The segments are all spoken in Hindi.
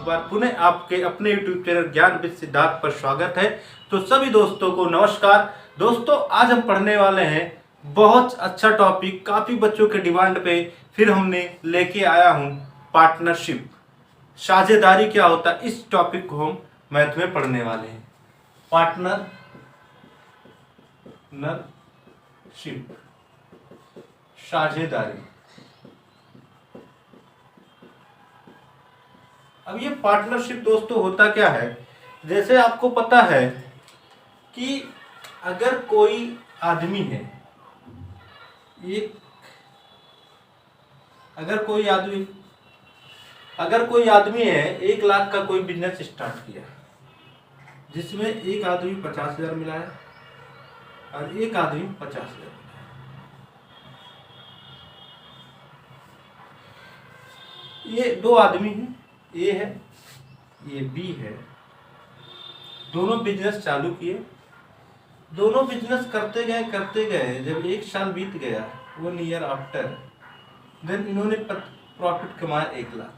बार पुनः आपके अपने YouTube चैनल ज्ञान विद सिद्धार्थ पर स्वागत है। तो सभी दोस्तों को नमस्कार। दोस्तों, आज हम पढ़ने वाले हैं बहुत अच्छा टॉपिक, काफ़ी बच्चों के डिमांड पे फिर हमने लेके आया हूँ पार्टनरशिप, साझेदारी क्या होता है। इस टॉपिक को हम मैथ में पढ़ने वाले हैं। पार्टनरशिप, साझेदारी। अब ये पार्टनरशिप दोस्तों होता क्या है, जैसे आपको पता है कि अगर कोई आदमी है, अगर कोई आदमी है 1 लाख का कोई बिजनेस स्टार्ट किया, जिसमें एक आदमी 50,000 मिलाया और एक आदमी 50,000। ये दो आदमी हैं, ए है ये बी है। दोनों बिजनेस चालू किए, दोनों बिजनेस करते गए। जब 1 साल बीत गया, 1 ईयर आफ्टर, देन इन्होंने प्रॉफिट कमाया 1 लाख।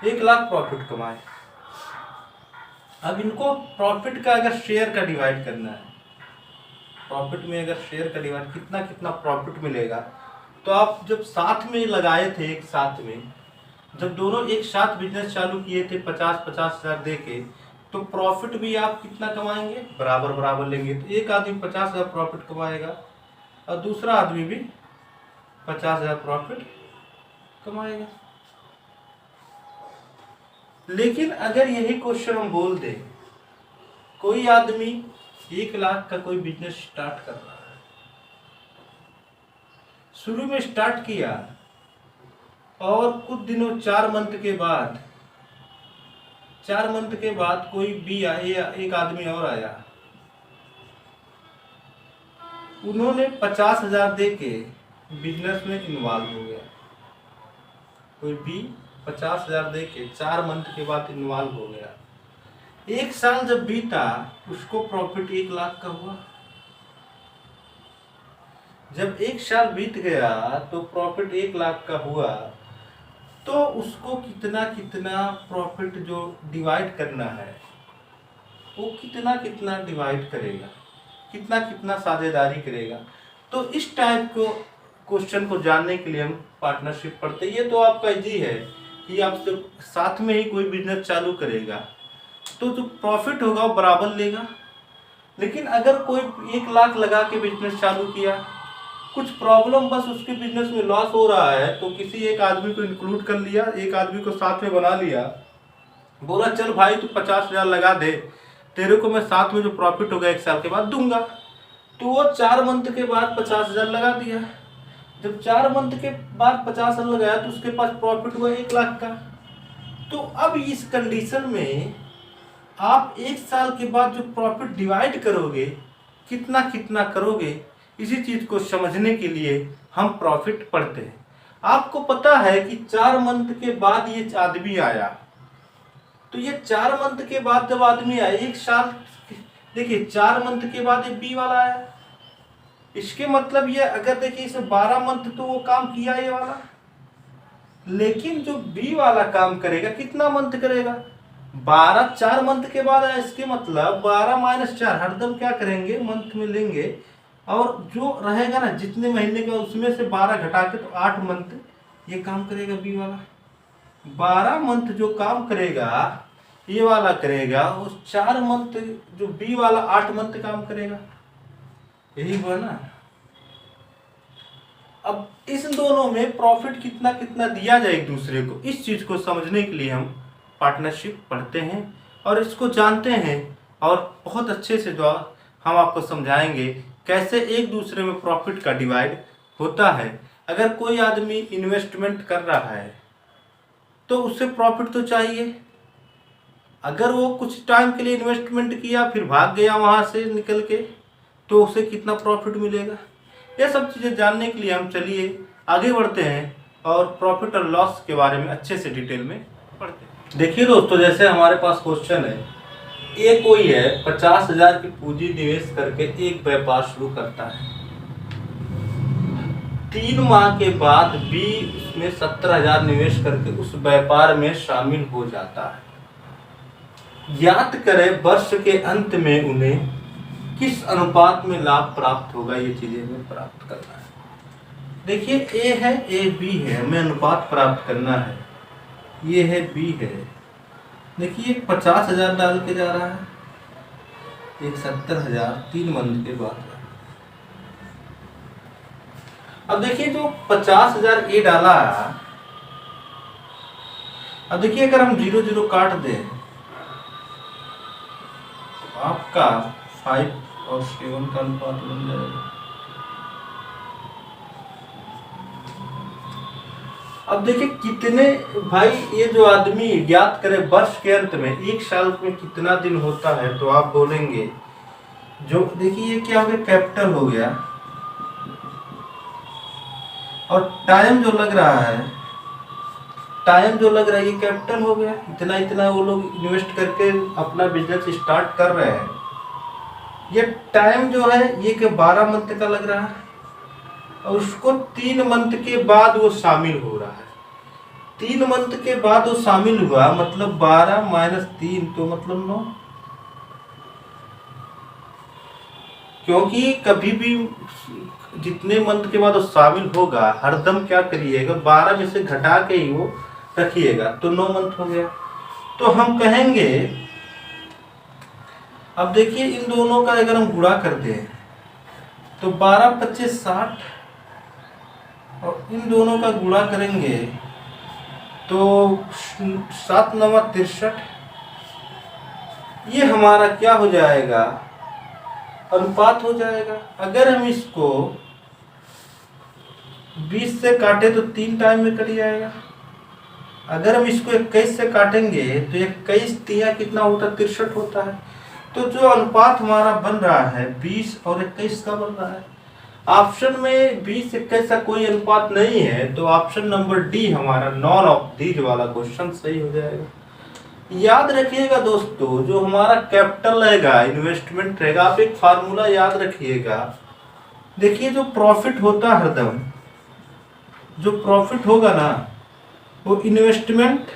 1 लाख प्रॉफिट कमाए। अब इनको प्रॉफिट का अगर शेयर का डिवाइड करना है, प्रॉफिट में अगर शेयर का डिवाइड कितना प्रॉफिट मिलेगा, तो आप जब साथ में लगाए थे, एक साथ में जब दोनों एक साथ बिजनेस चालू किए थे 50,000 दे के, तो प्रॉफिट भी आप कितना कमाएंगे, बराबर लेंगे। तो एक आदमी 50,000 प्रॉफिट कमाएगा और दूसरा आदमी भी 50,000 प्रॉफिट कमाएगा। लेकिन अगर यही क्वेश्चन हम बोल दें, कोई आदमी 1 लाख का कोई बिजनेस स्टार्ट कर रहा है, शुरू में स्टार्ट किया और कुछ दिनों 4 मंथ के बाद कोई बी आया, एक आदमी और आया, उन्होंने 50,000 दे के बिजनेस में इन्वॉल्व हो गया। कोई बी 50,000 दे के 4 मंथ के बाद इन्वॉल्व हो गया। 1 साल जब बीता, उसको प्रॉफिट 1 लाख का हुआ। जब 1 साल बीत गया तो प्रॉफिट 1 लाख का हुआ, तो उसको कितना प्रॉफिट जो डिवाइड करना है, वो कितना डिवाइड करेगा, कितना साझेदारी करेगा। तो इस टाइप को क्वेश्चन को जानने के लिए हम पार्टनरशिप पढ़ते हैं। ये तो आपका इजी है कि आप जब साथ में ही कोई बिजनेस चालू करेगा तो जो प्रॉफिट होगा वो बराबर लेगा। लेकिन अगर कोई 1 लाख लगा के बिजनेस चालू किया, कुछ प्रॉब्लम बस उसके बिजनेस में लॉस हो रहा है, तो किसी एक आदमी को इंक्लूड कर लिया, एक आदमी को साथ में बना लिया, बोला चल भाई तू 50,000 लगा दे, तेरे को मैं साथ में जो प्रॉफिट होगा 1 साल के बाद दूंगा। तो वो 4 मंथ के बाद 50,000 लगा दिया। जब 4 मंथ के बाद 50,000 लगाया तो उसके पास प्रॉफिट हुआ 1 लाख का। तो अब इस कंडीशन में आप 1 साल के बाद जो प्रॉफिट डिवाइड करोगे, कितना करोगे, इसी चीज को समझने के लिए हम प्रॉफिट पढ़ते हैं। आपको पता है कि 4 मंथ के बाद ये आदमी आया, तो ये 4 मंथ के बाद जब आदमी आया, 1 साल, देखिए 4 मंथ के बाद ये बी वाला आया। इसके मतलब ये, अगर देखिए इसे 12 मंथ तो वो काम किया ये वाला, लेकिन जो बी वाला काम करेगा कितना मंथ करेगा, 12। 4 मंथ के बाद आया, इसके मतलब 12 - 4 हरदम क्या करेंगे, मंथ में लेंगे, और जो रहेगा ना जितने महीने का, उसमें से 12 घटा के तो 8 मंथ ये काम करेगा बी वाला। 12 मंथ जो काम करेगा ये वाला करेगा, उस 4 मंथ जो बी वाला 8 मंथ काम करेगा। यही हुआ ना। अब इस दोनों में प्रॉफिट कितना दिया जाए एक दूसरे को, इस चीज को समझने के लिए हम पार्टनरशिप पढ़ते हैं और इसको जानते हैं, और बहुत अच्छे से जो हम आपको समझाएंगे कैसे एक दूसरे में प्रॉफिट का डिवाइड होता है। अगर कोई आदमी इन्वेस्टमेंट कर रहा है तो उससे प्रॉफिट तो चाहिए। अगर वो कुछ टाइम के लिए इन्वेस्टमेंट किया फिर भाग गया वहाँ से निकल के, तो उसे कितना प्रॉफिट मिलेगा। ये सब चीज़ें जानने के लिए हम चलिए आगे बढ़ते हैं और प्रॉफिट और लॉस के बारे में अच्छे से डिटेल में पढ़ते हैं। देखिए दोस्तों, जैसे हमारे पास क्वेश्चन है, ये कोई है 50,000 की पूंजी निवेश करके एक व्यापार शुरू करता है। 3 माह के बाद बी उसमें 70,000 निवेश करके उस व्यापार में शामिल हो जाता है। ज्ञात करें वर्ष के अंत में उन्हें किस अनुपात में लाभ प्राप्त होगा, ये चीजें हमें प्राप्त करना है। देखिए ए है, ए बी है, हमें अनुपात प्राप्त करना है। ये है बी है, देखिए 50,000 डाल के जा रहा है, एक 70,000 3 मंथ के बाद। अब देखिए जो 50,000 ए डाला है, अब देखिए अगर हम 0 0 काट दें तो आपका 5 और 7 का अनुपात बन जाएगा। अब देखिए कितने भाई, ये जो आदमी ज्ञात करे वर्ष के अंत में, एक साल में कितना दिन होता है, तो आप बोलेंगे जो देखिए ये क्या हो गया, कैपिटल हो गया, और टाइम जो लग रहा है, टाइम जो लग रहा है ये कैपिटल हो गया। इतना इतना वो लोग इन्वेस्ट करके अपना बिजनेस स्टार्ट कर रहे हैं। ये टाइम जो है ये के 12 मंथ का लग रहा है, और उसको 3 मंथ के बाद वो शामिल हो रहा है। 3 मंथ के बाद वो शामिल हुआ, मतलब 12 - 3 तो मतलब 9। क्योंकि कभी भी जितने मंथ के बाद वो शामिल होगा, हरदम क्या करिएगा, 12 में से घटा के ही वो रखिएगा, तो 9 मंथ हो गया। तो हम कहेंगे, अब देखिए इन दोनों का अगर हम गुणा करते हैं तो 12 × 25 = 60, और इन दोनों का गुणा करेंगे तो 7 × 9 = 63। ये हमारा क्या हो जाएगा, अनुपात हो जाएगा। अगर हम इसको 20 से काटे तो 3 टाइम में कट जाएगा। अगर हम इसको 21 से काटेंगे तो 21 × 3 कितना होता है, 63 होता है। तो जो अनुपात हमारा बन रहा है 20 और 21 का बन रहा है। ऑप्शन में 20 21 का कोई अनुपात नहीं है, तो ऑप्शन नंबर डी हमारा नॉन ऑफ दीज वाला क्वेश्चन सही हो जाएगा। याद रखिएगा दोस्तों, जो हमारा कैपिटल रहेगा, इन्वेस्टमेंट रहेगा, आप एक फार्मूला याद रखिएगा। देखिए जो प्रॉफिट होता है, हरदम जो प्रॉफिट होगा ना, वो इन्वेस्टमेंट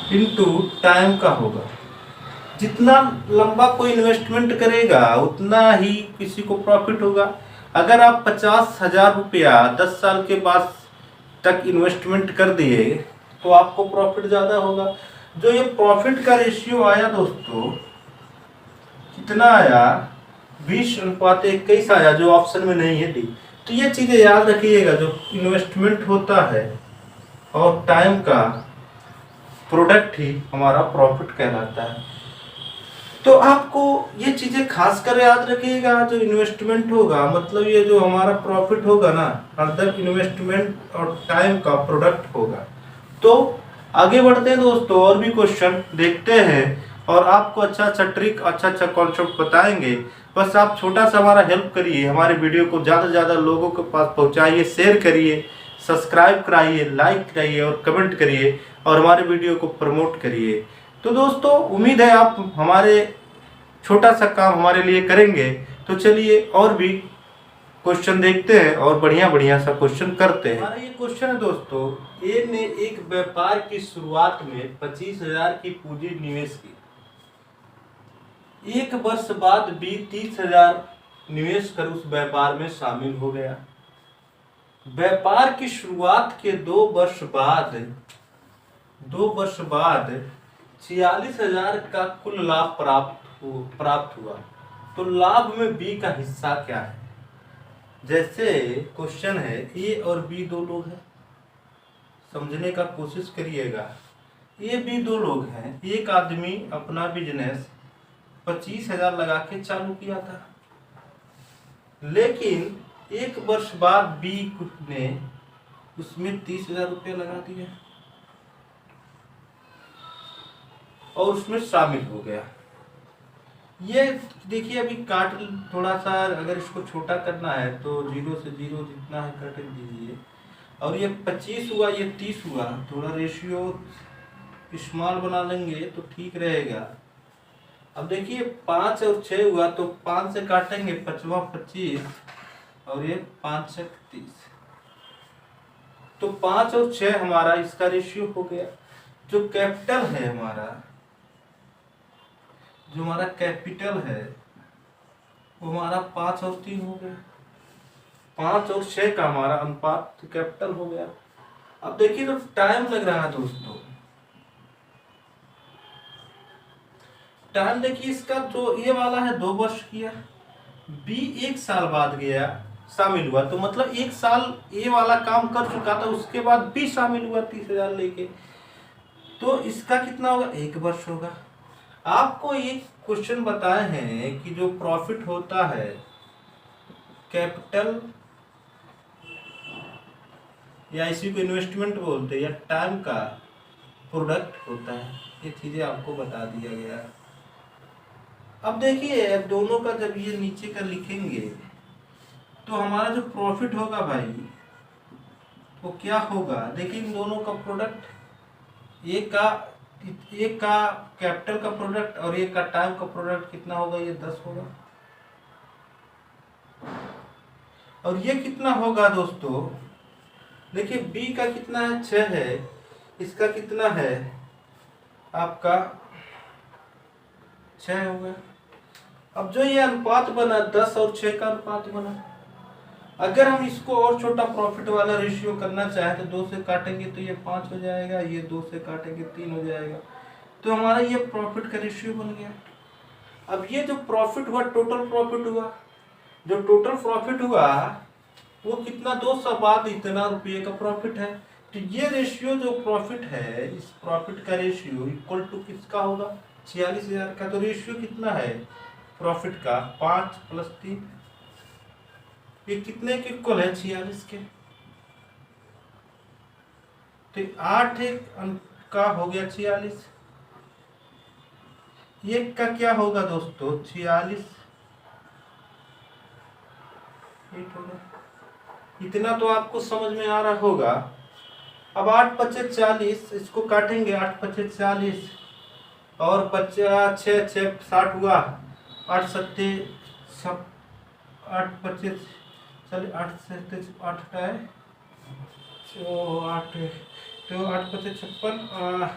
इनटू टाइम का होगा। जितना लंबा कोई इन्वेस्टमेंट करेगा उतना ही किसी को प्रॉफिट होगा। अगर आप 50,000 रुपया 10 साल के बाद तक इन्वेस्टमेंट कर दिए तो आपको प्रॉफिट ज़्यादा होगा। जो ये प्रॉफिट का रेशियो आया दोस्तों, कितना आया, 20:21 आया, जो ऑप्शन में नहीं है डी। तो ये चीज़ें याद रखिएगा, जो इन्वेस्टमेंट होता है और टाइम का प्रोडक्ट ही हमारा प्रॉफिट कहलाता है। तो आपको ये चीज़ें खास कर याद रखिएगा। जो इन्वेस्टमेंट होगा, मतलब ये जो हमारा प्रॉफिट होगा ना, हरदम इन्वेस्टमेंट और टाइम का प्रोडक्ट होगा। तो आगे बढ़ते हैं दोस्तों, और भी क्वेश्चन देखते हैं और आपको अच्छा अच्छा ट्रिक, अच्छा अच्छा कॉन्सेप्ट बताएंगे। बस आप छोटा सा हमारा हेल्प करिए, हमारे वीडियो को ज़्यादा से ज़्यादा लोगों के पास पहुँचाइए, शेयर करिए, सब्सक्राइब कराइए, लाइक कराइए और कमेंट करिए, और हमारे वीडियो को प्रमोट करिए। तो दोस्तों उम्मीद है आप हमारे छोटा सा काम हमारे लिए करेंगे। तो चलिए और भी क्वेश्चन देखते हैं और बढ़िया बढ़िया सा क्वेश्चन करते हैं। हमारा ये क्वेश्चन है दोस्तों, ए ने एक व्यापार की शुरुआत में 25,000 की पूंजी निवेश की। 1 वर्ष बाद बी 30,000 निवेश कर उस व्यापार में शामिल हो गया। व्यापार की शुरुआत के 2 वर्ष बाद 46,000 का कुल लाभ प्राप्त हुआ। तो लाभ में बी का हिस्सा क्या है? जैसे क्वेश्चन है, ए और बी 2 लोग हैं, समझने का कोशिश करिएगा। ए बी 2 लोग हैं। एक आदमी अपना बिजनेस 25,000 लगा के चालू किया था, लेकिन 1 वर्ष बाद बी ने उसमें 30,000 रुपये लगा दिए और उसमें शामिल हो गया। ये देखिए, अभी काट थोड़ा सा, अगर इसको छोटा करना है तो 0 से 0 जितना है काट दीजिए, और ये 25 हुआ, ये 30 हुआ। थोड़ा रेशियो स्मॉल बना लेंगे तो ठीक रहेगा। अब देखिए 5 और 6 हुआ तो 5 से काटेंगे 5वां 25 और ये 5 से 30, तो 5 और 6 हमारा इसका रेशियो हो गया। जो कैपिटल है हमारा, जो हमारा कैपिटल है वो हमारा 5 और 3 हो गया। 5 और 6 का हमारा अनुपात कैपिटल हो गया। अब देखिए तो टाइम लग रहा है दोस्तों, टाइम देखिए इसका जो ये वाला है 2 वर्ष किया, बी 1 साल बाद गया शामिल हुआ, तो मतलब 1 साल ये वाला काम कर चुका था, उसके बाद बी शामिल हुआ 30,000 लेके, तो इसका कितना होगा 1 वर्ष होगा। आपको एक क्वेश्चन बताए हैं कि जो प्रॉफिट होता है कैपिटल या इसी को इन्वेस्टमेंट बोलते हैं या टाइम का प्रोडक्ट होता है, ये चीजें आपको बता दिया गया। अब देखिए अब दोनों का जब ये नीचे का लिखेंगे तो हमारा जो प्रॉफिट होगा भाई वो क्या होगा, देखिए इन दोनों का प्रोडक्ट, एक का कैपिटल का प्रोडक्ट और एक का टाइम का प्रोडक्ट कितना होगा, ये 10 होगा। और ये कितना होगा दोस्तों, देखिए बी का कितना है 6 है, इसका कितना है आपका 6 होगा। अब जो ये अनुपात बना 10 और 6 का अनुपात बना, अगर हम इसको और छोटा प्रॉफिट वाला रेशियो करना चाहें तो 2 से काटेंगे तो ये 5 हो जाएगा, ये 2 से काटेंगे 3 हो जाएगा, तो हमारा ये प्रॉफिट का रेशियो बन गया। अब ये जो प्रॉफिट हुआ टोटल प्रॉफिट हुआ, जो टोटल प्रॉफिट हुआ वो कितना 200 बाद इतना रुपये का प्रॉफिट है, तो ये रेशियो जो प्रॉफिट है इस प्रॉफिट का रेशियो इक्वल टू किसका होगा 46,000 का। तो रेशियो कितना है प्रॉफिट का 5 + 3, ये कितने के इक्वल है 46 के, तो 8 का हो गया 46, एक का क्या होगा दोस्तों 46 होगा। इतना तो आपको समझ में आ रहा होगा। अब 8 × 5 = 40, इसको काटेंगे 8 × 5 = 40 और 50 6 6 60 हुआ, 8 7 8 25 चलिए 8 7 8 का है तो 8 तो 8 × 5 = 56,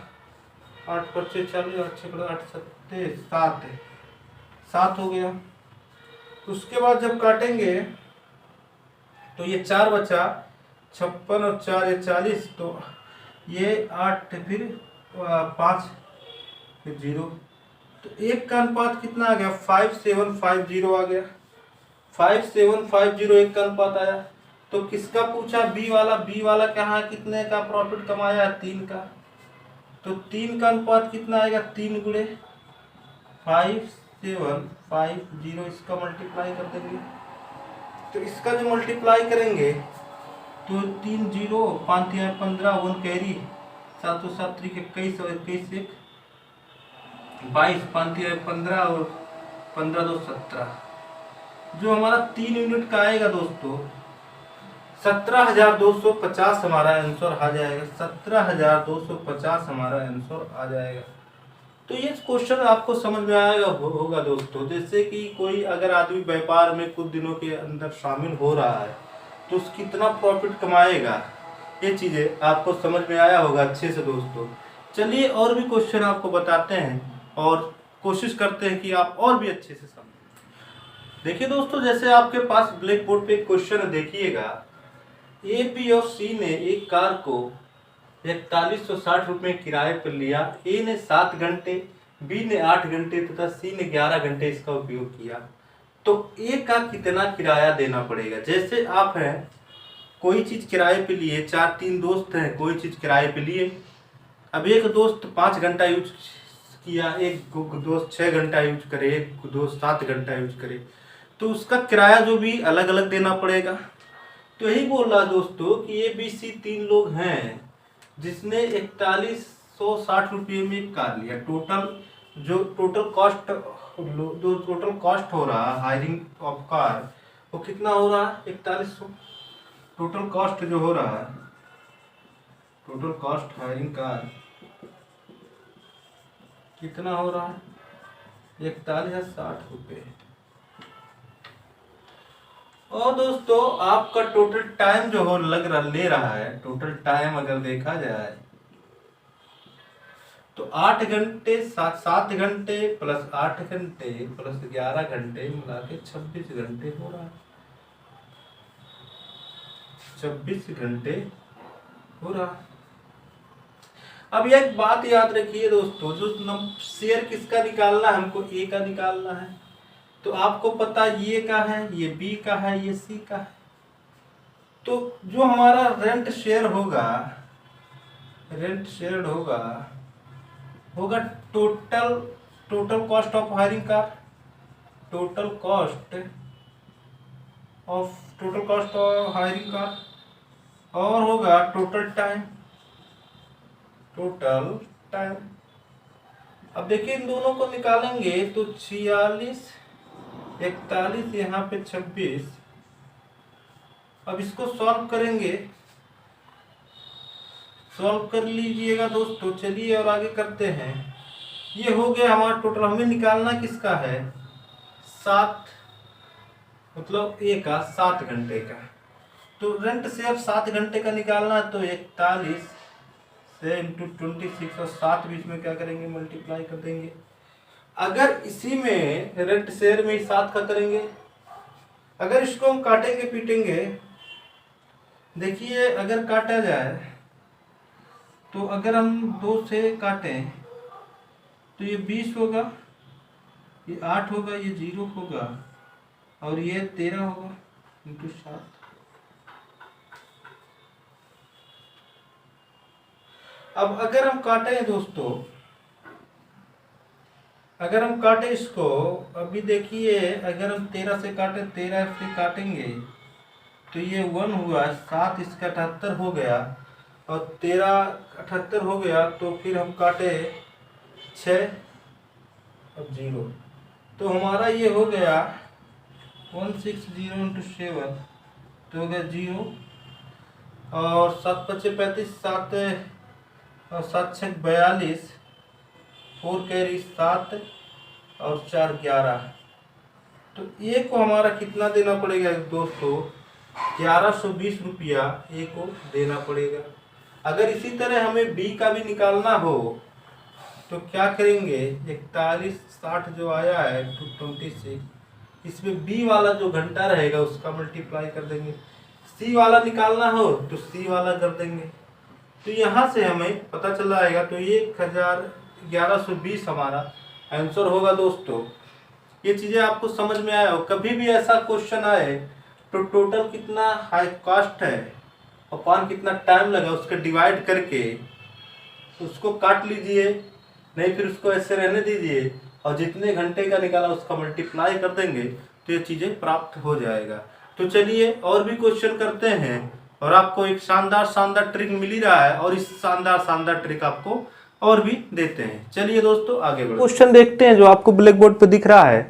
8 × 5 = 40, 8 6 8 7 7 7 हो गया। उसके बाद जब काटेंगे तो ये 4 बचा, 56 और 4 ये 40, तो ये 8 फिर 5 फिर 0, तो एक का अनुपात कितना आ गया 5750 आ गया, 5750 एक का अनुपात आया। तो किसका पूछा बी वाला कहाँ कितने का प्रॉफिट कमाया 3 का, तो 3 का अनुपात कितना आएगा 3 × 5750, इसका मल्टीप्लाई कर देंगे, तो इसका जो मल्टीप्लाई करेंगे तो 3 0 5 3 15 1 कैरी 7 7 3 21 और 21 1 22 5 3 15 और 15 2 17, जो हमारा 3 यूनिट का आएगा दोस्तों 17,250 हमारा आंसर आ जाएगा, 17,250 हमारा आंसर आ जाएगा। तो ये क्वेश्चन आपको समझ में आएगा होगा दोस्तों, जैसे कि कोई अगर आदमी व्यापार में कुछ दिनों के अंदर शामिल हो रहा है तो उस कितना प्रॉफिट कमाएगा, ये चीज़ें आपको समझ में आया होगा अच्छे से दोस्तों। चलिए और भी क्वेश्चन आपको बताते हैं और कोशिश करते हैं कि आप और भी अच्छे से समझें। देखिए दोस्तों, जैसे आपके पास ब्लैक बोर्ड पे क्वेश्चन है, देखिएगा ए बी और सी ने एक कार को 4160 रुपये किराए पर लिया। ए ने 7 घंटे, बी ने 8 घंटे तथा सी ने 11 घंटे इसका उपयोग किया, तो ए का कितना किराया देना पड़ेगा। जैसे आप हैं कोई चीज़ किराए पे लिए, 3 दोस्त हैं कोई चीज़ किराए पे लिए, अब एक दोस्त 5 घंटा यूज किया, एक दोस्त 6 घंटा यूज करे, एक दोस्त 7 घंटा यूज करे, तो उसका किराया जो भी अलग अलग देना पड़ेगा। तो यही बोल रहा दोस्तों कि ए बी सी 3 लोग हैं जिसने 4160 रुपये में कार लिया। टोटल कॉस्ट हो रहा है हायरिंग ऑफ कार, वो कितना हो रहा है 4100। टोटल कॉस्ट जो हो रहा है, टोटल कॉस्ट हायरिंग कार कितना हो रहा है 41,060 रुपये। और दोस्तों आपका टोटल टाइम जो हो ले रहा है, टोटल टाइम अगर देखा जाए तो 8 घंटे 7 घंटे प्लस 8 घंटे प्लस 11 घंटे मिला के 26 घंटे हो रहा है। 26 घंटे हो रहा है। अब एक बात याद रखिए दोस्तों, जो शेयर किसका निकालना है, हमको ए का निकालना है। तो आपको पता ये का है, ये बी का है, ये सी का है। तो जो हमारा रेंट शेयर होगा टोटल कॉस्ट ऑफ हायरिंग का, टोटल कॉस्ट ऑफ हायरिंग का, और होगा टोटल टाइम। अब देखिए इन दोनों को निकालेंगे तो 46, 41, यहाँ पे 26। अब इसको सॉल्व करेंगे, सॉल्व कर लीजिएगा दोस्तों। चलिए और आगे करते हैं। ये हो गया हमारा टोटल। हमें निकालना किसका है, 7, मतलब ए का 7 घंटे का। तो रेंट शेयर 7 घंटे का निकालना है, तो 41 से इंटू 26 और 7 बीच में क्या करेंगे, मल्टीप्लाई कर देंगे। अगर इसी में रेंट शेयर में 7 का करेंगे, अगर इसको हम काटेंगे पीटेंगे, देखिए अगर काटा जाए तो अगर हम 2 से काटें तो ये 20 होगा, ये 8 होगा, ये 0 होगा और ये 13 होगा इंटू 7। अब अगर हम काटें दोस्तों, अगर हम काटें इसको, अभी देखिए अगर हम 13 से काटें, 13 से काटेंगे तो ये 1 हुआ, 7 इसका 78 हो गया और 13 78 हो गया। तो फिर हम काटे 6 और 0, तो हमारा ये हो गया 160 इंटू 7 तो हो गया 0 और 7 5 35, 7 और 7 6 42, 4 कैरी 7 और 4 11। तो ए को हमारा कितना देना पड़ेगा दोस्तों, 1120 रुपया ए को देना पड़ेगा। अगर इसी तरह हमें बी का भी निकालना हो तो क्या करेंगे, 41 60 जो आया है 226, इसमें बी वाला जो घंटा रहेगा उसका मल्टीप्लाई कर देंगे। सी वाला निकालना हो तो सी वाला कर देंगे। तो यहाँ से हमें पता चल जाएगा। तो 1120 हमारा आंसर होगा दोस्तों। ये चीज़ें आपको समझ में आया हो। कभी भी ऐसा क्वेश्चन आए तो टोटल कितना हाई कॉस्ट है अपॉन कितना टाइम लगा, उसका डिवाइड करके उसको काट लीजिए, नहीं फिर उसको ऐसे रहने दीजिए और जितने घंटे का निकाला उसका मल्टीप्लाई कर देंगे तो ये चीज़ें प्राप्त हो जाएगा। तो चलिए और भी क्वेश्चन करते हैं और आपको एक शानदार ट्रिक मिल ही रहा है और इस शानदार ट्रिक आपको और भी देते हैं। चलिए दोस्तों आगे बढ़ते हैं। क्वेश्चन देखते हैं जो आपको ब्लैक बोर्ड पर दिख रहा है।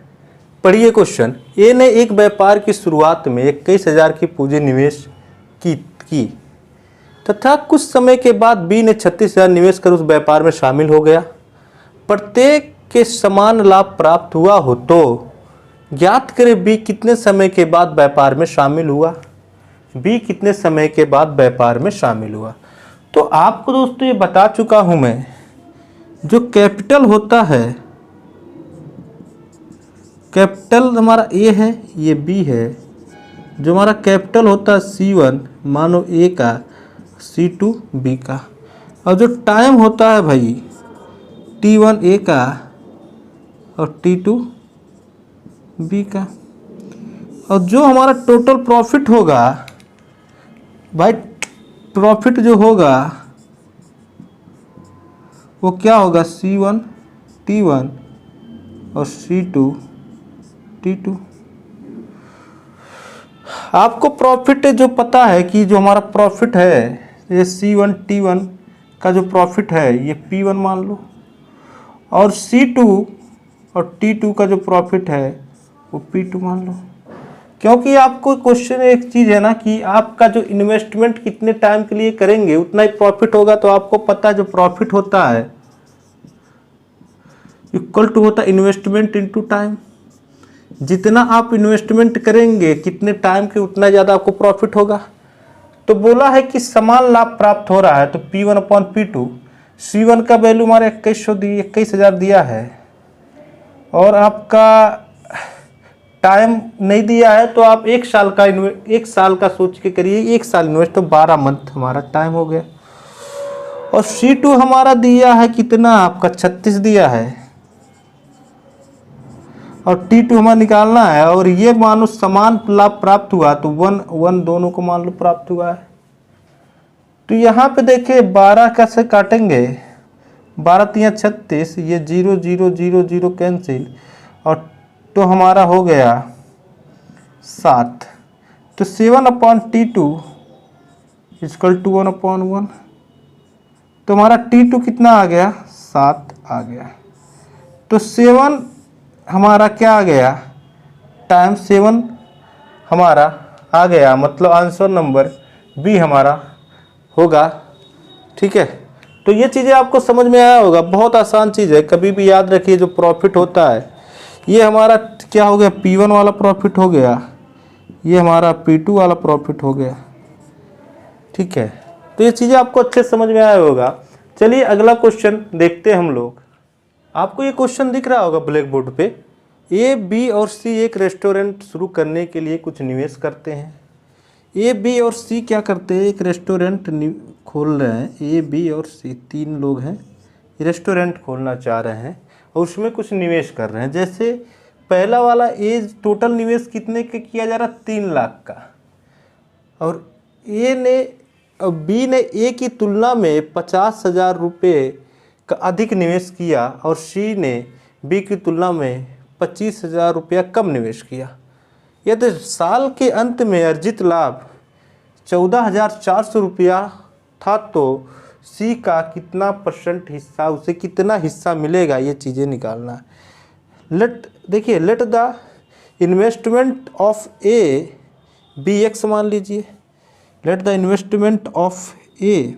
पढ़िए क्वेश्चन। ए ने एक व्यापार की शुरुआत में 21,000 की पूंजी निवेश की तथा कुछ समय के बाद बी ने 36,000 निवेश कर उस व्यापार में शामिल हो गया। प्रत्येक के समान लाभ प्राप्त हुआ हो तो ज्ञात करें बी कितने समय के बाद व्यापार में शामिल हुआ। बी कितने समय के बाद व्यापार में शामिल हुआ। तो आपको दोस्तों ये बता चुका हूं मैं, जो कैपिटल होता है, कैपिटल हमारा ए है, ये बी है। जो हमारा कैपिटल होता है C1 मानो ए का, C2 बी का, और जो टाइम होता है भाई T1 ए का और T2 बी का। और जो हमारा टोटल प्रॉफिट होगा भाई, प्रॉफिट जो होगा वो क्या होगा, C1 T1 और C2 T2। आपको प्रॉफिट जो पता है कि जो हमारा प्रॉफिट है, ये C1 T1 का जो प्रॉफिट है ये P1 मान लो, और C2 और T2 का जो प्रॉफिट है वो P2 मान लो। क्योंकि आपको क्वेश्चन एक चीज़ है ना कि आपका जो इन्वेस्टमेंट कितने टाइम के लिए करेंगे उतना ही प्रॉफिट होगा। तो आपको पता है जो प्रॉफिट होता है इक्वल टू होता है इन्वेस्टमेंट इनटू टाइम। जितना आप इन्वेस्टमेंट करेंगे कितने टाइम के उतना ज़्यादा आपको प्रॉफिट होगा। तो बोला है कि समान लाभ प्राप्त हो रहा है, तो P1/P2, C1 का वैल्यू हमारे 21,000 दिया है और आपका टाइम नहीं दिया है, तो आप एक साल का सोच के करिए, एक साल इन्वेस्ट, तो 12 मंथ हमारा टाइम हो गया। और C2 हमारा दिया है कितना, आपका 36 दिया है और T2 हमारा निकालना है। और ये मान लो समान लाभ प्राप्त हुआ, तो 1 दोनों को मान लो प्राप्त हुआ है। तो यहाँ पे देखिए 12 कैसे काटेंगे, 12 तिया 36, ये 0 0 0 0 कैंसिल, और तो हमारा हो गया 7। तो 7/T2 इक्वल टू 1/1। तो हमारा T2 कितना आ गया, 7 आ गया। तो 7 हमारा क्या आ गया, टाइम 7 हमारा आ गया, मतलब आंसर नंबर बी हमारा होगा। ठीक है, तो ये चीज़ें आपको समझ में आया होगा, बहुत आसान चीज़ है। कभी भी याद रखिए जो प्रॉफिट होता है, ये हमारा क्या हो गया, P1 वाला प्रॉफिट हो गया, ये हमारा P2 वाला प्रॉफिट हो गया। ठीक है, तो ये चीज़ें आपको अच्छे समझ में आया होगा। चलिए अगला क्वेश्चन देखते हैं हम लोग। आपको ये क्वेश्चन दिख रहा होगा ब्लैक बोर्ड पे। ए, बी और सी एक रेस्टोरेंट शुरू करने के लिए कुछ निवेश करते हैं। ए, बी और सी क्या करते हैं, एक रेस्टोरेंट खोल रहे हैं। ए, बी और सी 3 लोग हैं, रेस्टोरेंट खोलना चाह रहे हैं और उसमें कुछ निवेश कर रहे हैं। जैसे पहला वाला ए, टोटल निवेश कितने का किया जा रहा, 3 लाख का, और बी ने ए की तुलना में 50,000 रुपये का अधिक निवेश किया और सी ने बी की तुलना में 25,000 रुपया कम निवेश किया। यदि साल के अंत में अर्जित लाभ 14,400 रुपया था, तो सी का कितना % हिस्सा, उसे कितना हिस्सा मिलेगा, ये चीज़ें निकालना है। Let the investment of A B X मान लीजिए। Let the investment of A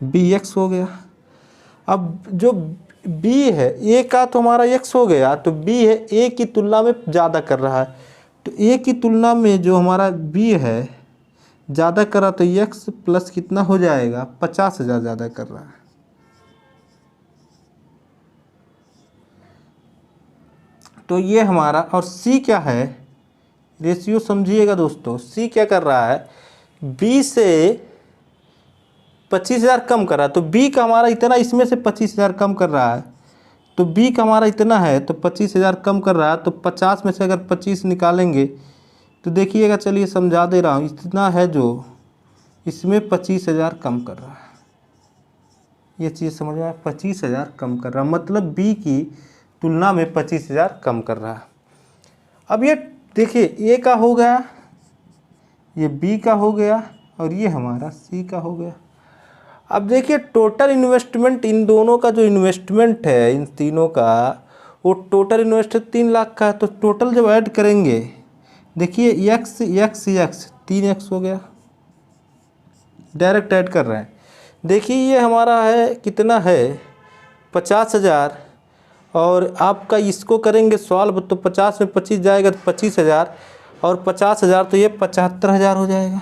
B X हो गया। अब जो बी है, ए का तो हमारा एक्स हो गया, तो बी है ए की तुलना में ज़्यादा कर रहा है, तो ए की तुलना में जो हमारा बी है ज़्यादा कर रहा, तो एक्स प्लस कितना हो जाएगा, 50,000 ज़्यादा कर रहा है। तो ये हमारा, और सी क्या है, रेशियो समझिएगा दोस्तों। सी क्या कर रहा है, बी से 25,000 कम कर रहा है, तो बी का हमारा इतना, इसमें से 25,000 कम कर रहा है, तो बी का हमारा इतना है, तो 25,000 कम कर रहा है, तो 50 में से अगर 25 निकालेंगे तो देखिएगा, चलिए समझा दे रहा हूँ, इतना है जो इसमें 25,000 कम कर रहा है। ये चीज़ समझ में आया, 25,000 कम कर रहा है, मतलब बी की तुलना में 25,000 कम कर रहा है। अब ये देखिए, ए का हो गया, ये बी का हो गया, और ये हमारा सी का हो गया। अब देखिए टोटल इन्वेस्टमेंट, इन दोनों का जो इन्वेस्टमेंट है, इन तीनों का, वो टोटल इन्वेस्टमेंट 3 लाख का है। तो टोटल जब ऐड करेंगे, देखिए एक्स एक्स एक्स 3x हो गया, डायरेक्ट ऐड कर रहे हैं। देखिए ये हमारा है कितना है, 50,000, और आपका इसको करेंगे सॉल्व, तो 50 में 25 जाएगा तो 25,000, और 50,000 तो ये 75,000 हो जाएगा।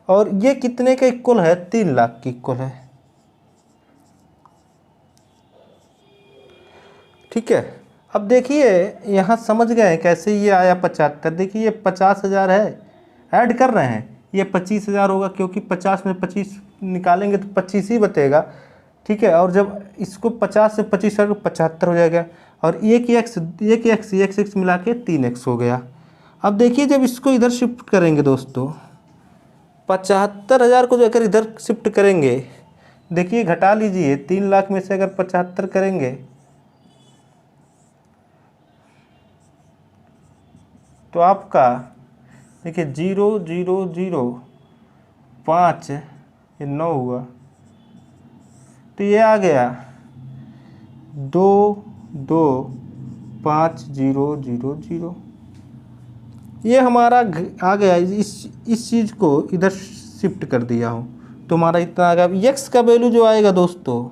और ये कितने का इक्वल है, 3 लाख की इक्वल है। ठीक है, अब देखिए यहाँ समझ गए कैसे ये आया 75। देखिए ये 50,000 है, ऐड कर रहे हैं, ये 25,000 होगा, क्योंकि 50 में 25 निकालेंगे तो 25 ही बचेगा। ठीक है, और जब इसको 50 से 25 तो 75 हो जाएगा, और एक एक्स मिला के 3x हो गया। अब देखिए जब इसको इधर शिफ्ट करेंगे दोस्तों, 75,000 को जो अगर इधर शिफ्ट करेंगे, देखिए घटा लीजिए, 3 लाख में से अगर 75 करेंगे तो आपका देखिए 0 0 0 5, ये 9 हुआ, तो ये आ गया 2 2 5 0 0 0। ये हमारा आ गया। इस चीज़ को इधर शिफ्ट कर दिया हूँ, तो हमारा इतना आ गया। अब एक्स का वैल्यू जो आएगा दोस्तों,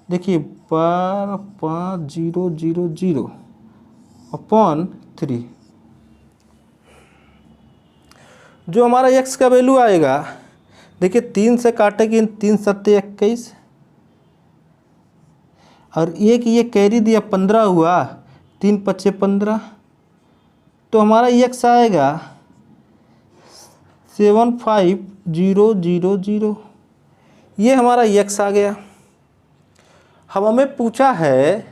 देखिए 5000 अपॉन 3, जो हमारा एक्स का वैल्यू आएगा, देखिए 3 से काटेंगे, 3 सत्ते 21, और एक ये कैरी दिया 15 हुआ, 3 पच्चे 15, तो हमारा एक्स आएगा 75000। ये हमारा एक्स आ गया। अब हमें पूछा है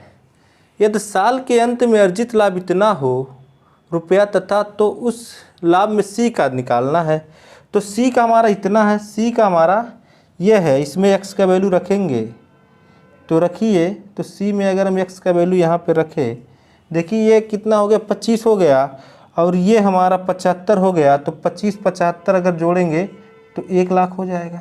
यदि साल के अंत में अर्जित लाभ इतना हो रुपया तथा, तो उस लाभ में सी का निकालना है। तो सी का हमारा इतना है, सी का हमारा यह है, इसमें एक्स का वैल्यू रखेंगे तो रखिए। तो सी में अगर हम एक्स का वैल्यू यहाँ पे रखें, देखिए ये कितना हो गया, 25 हो गया, और ये हमारा 75 हो गया। तो 25 75 अगर जोड़ेंगे तो 1 लाख हो जाएगा।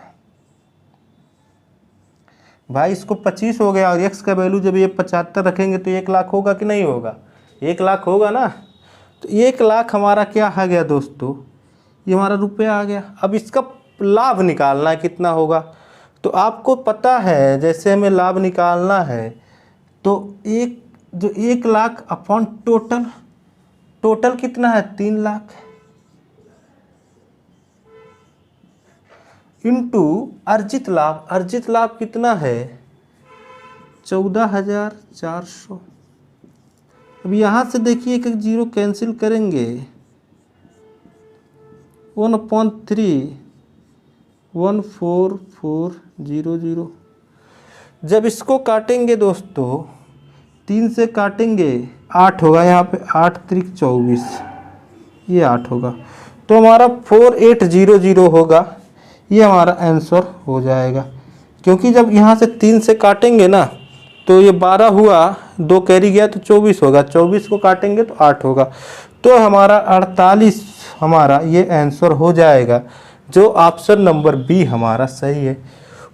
भाई इसको 25 हो गया और एक्स का वैल्यू जब ये 75 रखेंगे तो 1 लाख होगा कि नहीं होगा? 1 लाख होगा ना। तो 1 लाख हमारा क्या आ गया दोस्तों, ये हमारा रुपया आ गया। अब इसका लाभ निकालना है कितना होगा, तो आपको पता है जैसे हमें लाभ निकालना है तो 1 लाख अपॉन टोटल कितना है 3 लाख, इंटू अर्जित लाभ कितना है 14,400। अब यहाँ से देखिए एक जीरो कैंसिल करेंगे, 1/3 14400। जब इसको काटेंगे दोस्तों 3 से काटेंगे 8 होगा, यहाँ पे 8 त्रिक 24, ये 8 होगा। तो हमारा 4800 होगा, ये हमारा आंसर हो जाएगा। क्योंकि जब यहाँ से 3 से काटेंगे ना तो ये 12 हुआ, 2 कैरी गया तो 24 होगा, 24 को काटेंगे तो 8 होगा। तो हमारा 48 हमारा ये आंसर हो जाएगा, जो ऑप्शन नंबर बी हमारा सही है।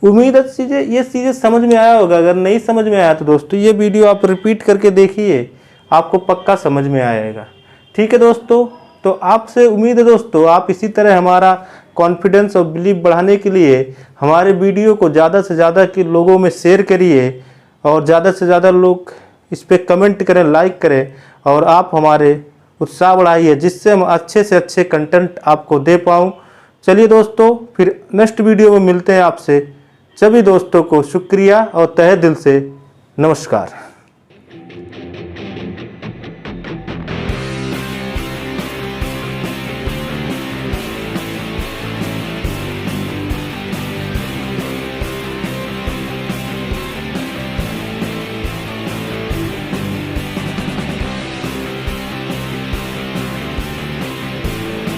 उम्मीद है ये चीज़ें समझ में आया होगा। अगर नहीं समझ में आया तो दोस्तों ये वीडियो आप रिपीट करके देखिए, आपको पक्का समझ में आएगा। ठीक है दोस्तों, तो आपसे उम्मीद है दोस्तों आप इसी तरह हमारा कॉन्फिडेंस और बिलीव बढ़ाने के लिए हमारे वीडियो को ज़्यादा से ज़्यादा के लोगों में शेयर करिए, और ज़्यादा से ज़्यादा लोग इस पर कमेंट करें, लाइक करें, और आप हमारे उत्साह बढ़ाइए, जिससे हम अच्छे से अच्छे कंटेंट आपको दे पाऊँ। चलिए दोस्तों, फिर नेक्स्ट वीडियो में मिलते हैं आपसे। सभी दोस्तों को शुक्रिया और तहे दिल से नमस्कार।